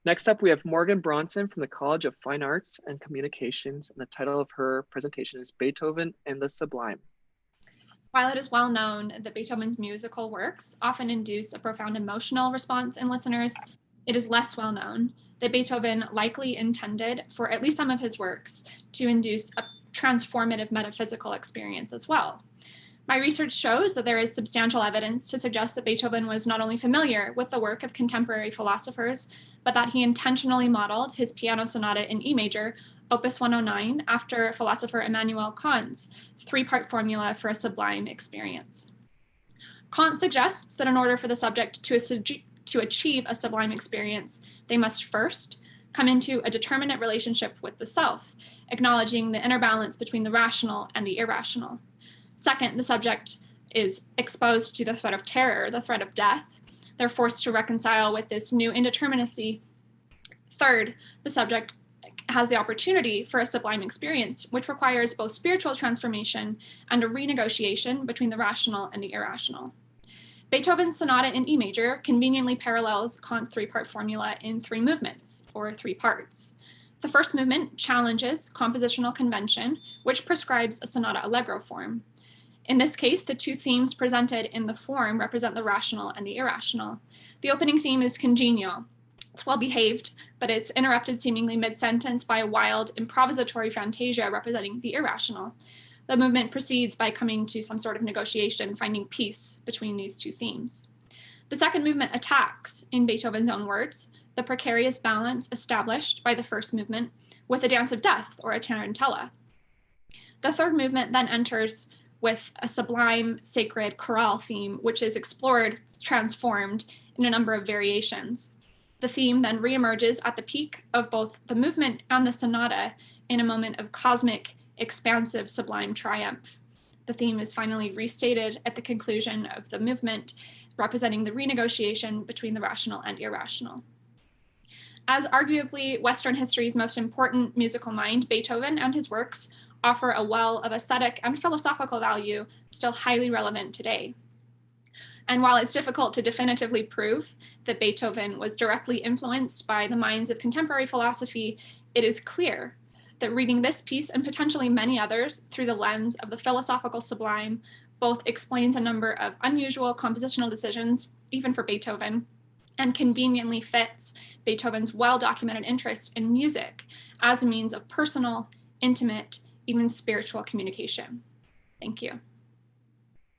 Next up, we have Morgan Bronson from the College of Fine Arts and Communications, and the title of her presentation is Beethoven and the Sublime. While it is well known that Beethoven's musical works often induce a profound emotional response in listeners, it is less well known that Beethoven likely intended for at least some of his works to induce a transformative metaphysical experience as well. My research shows that there is substantial evidence to suggest that Beethoven was not only familiar with the work of contemporary philosophers, but that he intentionally modeled his piano sonata in E major, Opus 109, after philosopher Immanuel Kant's three-part formula for a sublime experience. Kant suggests that in order for the subject to achieve a sublime experience, they must first come into a determinate relationship with the self, acknowledging the inner balance between the rational and the irrational. Second, the subject is exposed to the threat of terror, the threat of death. They're forced to reconcile with this new indeterminacy. Third, the subject has the opportunity for a sublime experience, which requires both spiritual transformation and a renegotiation between the rational and the irrational. Beethoven's sonata in E major conveniently parallels Kant's three-part formula in three movements, or three parts. The first movement challenges compositional convention, which prescribes a sonata allegro form. In this case, the two themes presented in the form represent the rational and the irrational. The opening theme is congenial. It's well behaved, but it's interrupted seemingly mid-sentence by a wild improvisatory fantasia representing the irrational. The movement proceeds by coming to some sort of negotiation, finding peace between these two themes. The second movement attacks, in Beethoven's own words, the precarious balance established by the first movement with a dance of death, or a tarantella. The third movement then enters with a sublime, sacred chorale theme, which is explored, transformed in a number of variations. The theme then reemerges at the peak of both the movement and the sonata in a moment of cosmic, expansive, sublime triumph. The theme is finally restated at the conclusion of the movement, representing the renegotiation between the rational and irrational. As arguably Western history's most important musical mind, Beethoven and his works offer a well of aesthetic and philosophical value still highly relevant today. And while it's difficult to definitively prove that Beethoven was directly influenced by the minds of contemporary philosophy, it is clear that reading this piece and potentially many others through the lens of the philosophical sublime both explains a number of unusual compositional decisions, even for Beethoven, and conveniently fits Beethoven's well-documented interest in music as a means of personal, intimate, even spiritual communication. Thank you.